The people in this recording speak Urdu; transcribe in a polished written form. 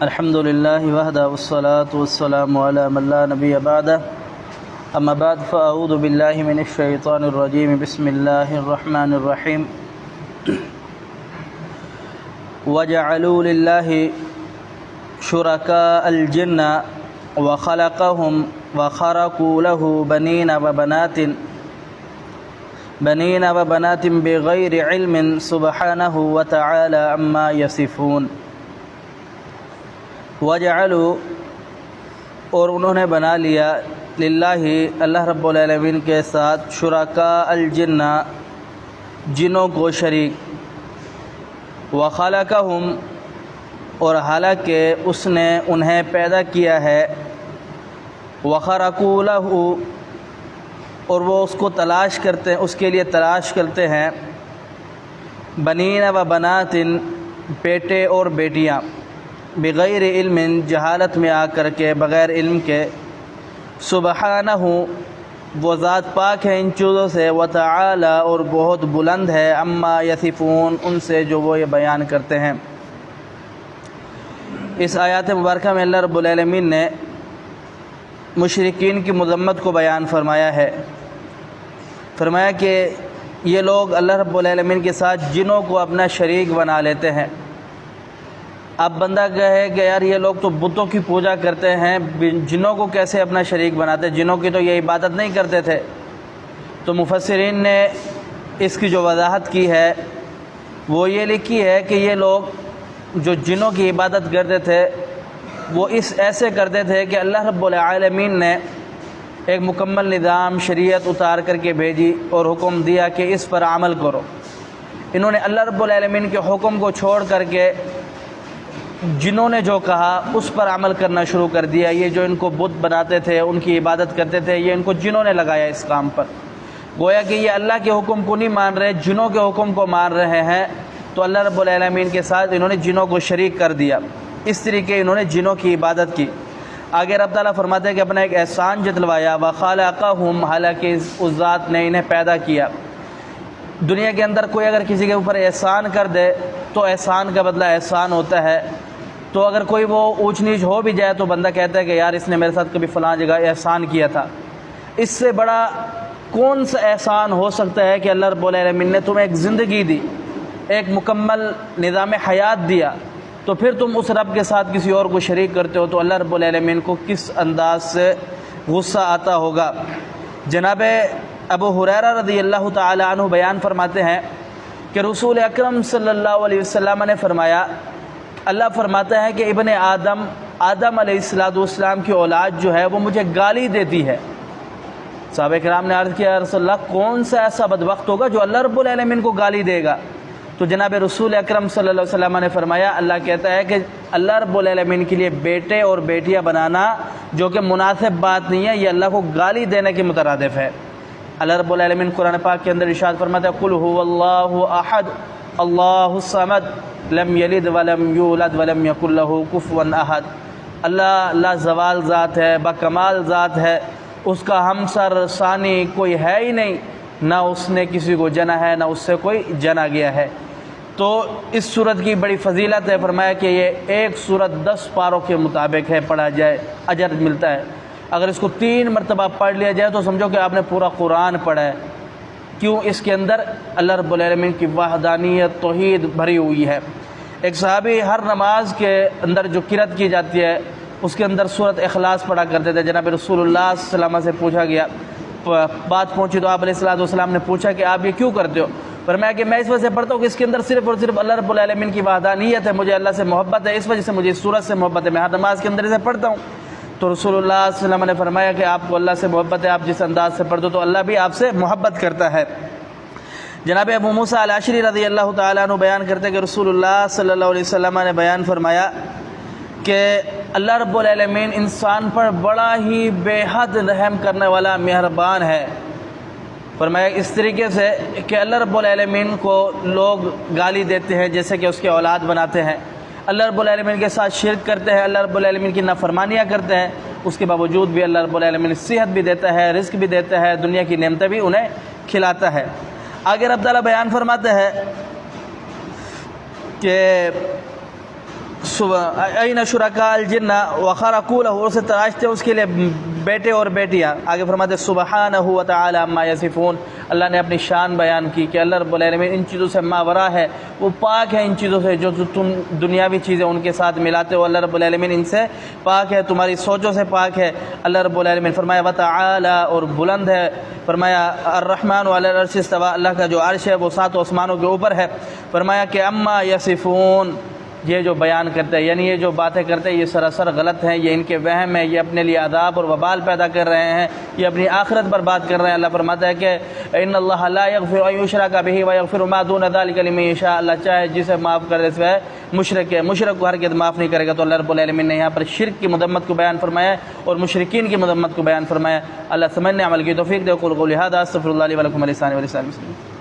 الحمد لله وحده والصلاة والسلام على من لا نبي بعده أما بعد فأعوذ بالله من الشيطان الرجيم بسم الله الرحمن الرحيم وجعلوا لله شركاء الجن وخلقهم وخرقوا له بنين وبنات بغير علم سبحانه وتعالى عما يصفون وجعلوا اور انہوں نے بنا لیا للہ اللہ رب العالمین کے ساتھ شرکاء الجن جنوں کو شریک وخلقہم اور حالانکہ اس نے انہیں پیدا کیا ہے وخرقوا لہ اور وہ اس کو تلاش کرتے ہیں اس کے لیے تلاش کرتے ہیں بنین و بنات بیٹے اور بیٹیاں بغیر علم جہالت میں آ کر کے بغیر علم کے سبحانہ وہ ذات پاک ہے ان چیزوں سے وتعالی اور بہت بلند ہے عما یصفون ان سے جو وہ یہ بیان کرتے ہیں۔ اس آیات مبارکہ میں اللہ رب العالمین نے مشرکین کی مذمت کو بیان فرمایا ہے، فرمایا کہ یہ لوگ اللہ رب العالمین کے ساتھ جنوں کو اپنا شریک بنا لیتے ہیں۔ اب بندہ کہے کہ یار یہ لوگ تو بتوں کی پوجا کرتے ہیں، جنوں کو کیسے اپنا شریک بناتے؟ جنوں کی تو یہ عبادت نہیں کرتے تھے۔ تو مفسرین نے اس کی جو وضاحت کی ہے وہ یہ لکھی ہے کہ یہ لوگ جو جنوں کی عبادت کرتے تھے وہ ایسے کرتے تھے کہ اللہ رب العالمین نے ایک مکمل نظام شریعت اتار کر کے بھیجی اور حکم دیا کہ اس پر عمل کرو۔ انہوں نے اللہ رب العالمین کے حکم کو چھوڑ کر کے جنہوں نے جو کہا اس پر عمل کرنا شروع کر دیا۔ یہ جو ان کو بت بناتے تھے، ان کی عبادت کرتے تھے، یہ ان کو جنہوں نے لگایا اس کام پر۔ گویا کہ یہ اللہ کے حکم کو نہیں مان رہے، جنوں کے حکم کو مان رہے ہیں، تو اللہ رب العالمین کے ساتھ انہوں نے جنوں کو شریک کر دیا۔ اس طریقے انہوں نے جنوں کی عبادت کی۔ آگے رب تعالیٰ فرماتے ہیں کہ اپنا ایک احسان جتلوایا وخلقہم، حالانکہ اس ذات نے انہیں پیدا کیا۔ دنیا کے اندر کوئی اگر کسی کے اوپر احسان کر دے تو احسان کا بدلہ احسان ہوتا ہے۔ تو اگر کوئی وہ اونچ نیچ ہو بھی جائے تو بندہ کہتا ہے کہ یار اس نے میرے ساتھ کبھی فلاں جگہ احسان کیا تھا۔ اس سے بڑا کون سا احسان ہو سکتا ہے کہ اللہ رب العالمین نے تمہیں ایک زندگی دی، ایک مکمل نظام حیات دیا، تو پھر تم اس رب کے ساتھ کسی اور کو شریک کرتے ہو تو اللہ رب العالمین کو کس انداز سے غصہ آتا ہوگا۔ جناب ابو ہریرہ رضی اللہ تعالی عنہ بیان فرماتے ہیں کہ رسول اکرم صلی اللہ علیہ وسلم نے فرمایا، اللہ فرماتا ہے کہ ابن آدم علیہ السلام کی اولاد جو ہے وہ مجھے گالی دیتی ہے۔ صحابہ کرام نے عرض کیا یا رسول اللہ کون سا ایسا بدبخت ہوگا جو اللہ رب العالمین کو گالی دے گا؟ تو جناب رسول اکرم صلی اللہ علیہ وسلم نے فرمایا، اللہ کہتا ہے کہ اللہ رب العالمین کے لیے بیٹے اور بیٹیاں بنانا جو کہ مناسب بات نہیں ہے، یہ اللہ کو گالی دینے کے مترادف ہے۔ اللہ رب العالمین قرآن پاک کے اندر ارشاد فرماتا ہے قل هو اللہ احد اللہ الصمد لم یلد ولم یولد ولم یکن له کفوا احد۔ اللہ زوال ذات ہے، بکمال ذات ہے، اس کا ہمسر ثانی کوئی ہے ہی نہیں، نہ اس نے کسی کو جنا ہے نہ اس سے کوئی جنا گیا ہے۔ تو اس صورت کی بڑی فضیلت ہے، فرمایا کہ یہ ایک صورت 10 پاروں کے مطابق ہے، پڑھا جائے اجر ملتا ہے۔ اگر اس کو 3 مرتبہ پڑھ لیا جائے تو سمجھو کہ آپ نے پورا قرآن پڑھا ہے۔ کیوں؟ اس کے اندر اللہ رب العالمین کی وحدانیت توحید بھری ہوئی ہے۔ ایک صحابی ہر نماز کے اندر جو قرات کی جاتی ہے اس کے اندر سورۃ اخلاص پڑھا کرتے تھے۔ جناب رسول اللہ صلی اللہ علیہ وسلم سے پوچھا گیا، بات پہنچی تو آپ علیہ الصلوۃ والسلام نے پوچھا کہ آپ یہ کیوں کرتے ہو؟ فرمایا کہ میں اس وجہ سے پڑھتا ہوں کہ اس کے اندر صرف اور صرف اللہ رب العالمین کی وحدانیت ہے، مجھے اللہ سے محبت ہے، اس وجہ سے مجھے اس سورت سے محبت ہے، میں ہر نماز کے اندر اسے پڑھتا ہوں۔ تو رسول اللہ صلی اللہ علیہ وسلم نے فرمایا کہ آپ کو اللہ سے محبت ہے، آپ جس انداز سے پڑھتے ہو تو اللہ بھی آپ سے محبت کرتا ہے۔ جناب ابو موسیٰ الاشعری رضی اللہ تعالیٰ عنہ بیان کرتے کہ رسول اللہ صلی اللہ علیہ وسلم نے بیان فرمایا کہ اللہ رب العالمین انسان پر بڑا ہی بے حد رحم کرنے والا مہربان ہے۔ فرمایا اس طریقے سے کہ اللہ رب العالمین کو لوگ گالی دیتے ہیں جیسے کہ اس کے اولاد بناتے ہیں، اللہ رب العالمین کے ساتھ شرک کرتے ہیں، اللہ رب العالمین کی نافرمانیاں کرتے ہیں، اس کے باوجود بھی اللہ رب العالمین صحت بھی دیتا ہے، رزق بھی دیتا ہے، دنیا کی نعمتیں بھی انہیں کھلاتا ہے۔ آگے رب تعالیٰ بیان فرماتے ہیں کہ این شرکاء الجن وخرقوا له، اسے تراشتے اس کے لیے بیٹے اور بیٹیاں. آگے فرماتے سبحانہ و تعالی عما یصفون، اللہ نے اپنی شان بیان کی کہ اللہ رب العالمین ان چیزوں سے ماورا ہے، وہ پاک ہے ان چیزوں سے جو تم دنیاوی چیزیں ان کے ساتھ ملاتے ہو. اللہ رب العالمین ان سے پاک ہے، تمہاری سوچوں سے پاک ہے. اللہ رب العالمین فرمایا وتعالی، اور بلند ہے. فرمایا الرحمن علی العرش استوى، اللہ کا جو عرش ہے وہ 7 آسمانوں کے اوپر ہے. فرمایا کہ اما یصفون، یہ جو بیان کرتے ہیں یعنی یہ جو باتیں کرتے ہیں یہ سراسر غلط ہیں، یہ ان کے وہم ہے، یہ اپنے لیے عذاب اور وبال پیدا کر رہے ہیں، یہ اپنی آخرت پر بات کر رہے ہیں. اللہ فرماتا ہے کہ ان اللہ لا یغفر ان یشرک بہ ویغفر ما دون ذلک لمن یشاء، اللہ چاہے جسے معاف کر دے سوائے مشرک ہے، مشرک کو ہرگز معاف نہیں کرے گا. تو اللہ رب العالمین نے یہاں پر شرک کی مذمت کو بیان فرمایا اور مشرکین کی مذمت کو بیان فرمایا. اللہ سمجھنے عمل کی توفیق دے. قول قولی ھذا استغفر اللہ لی ولکم ولسائر المسلمین.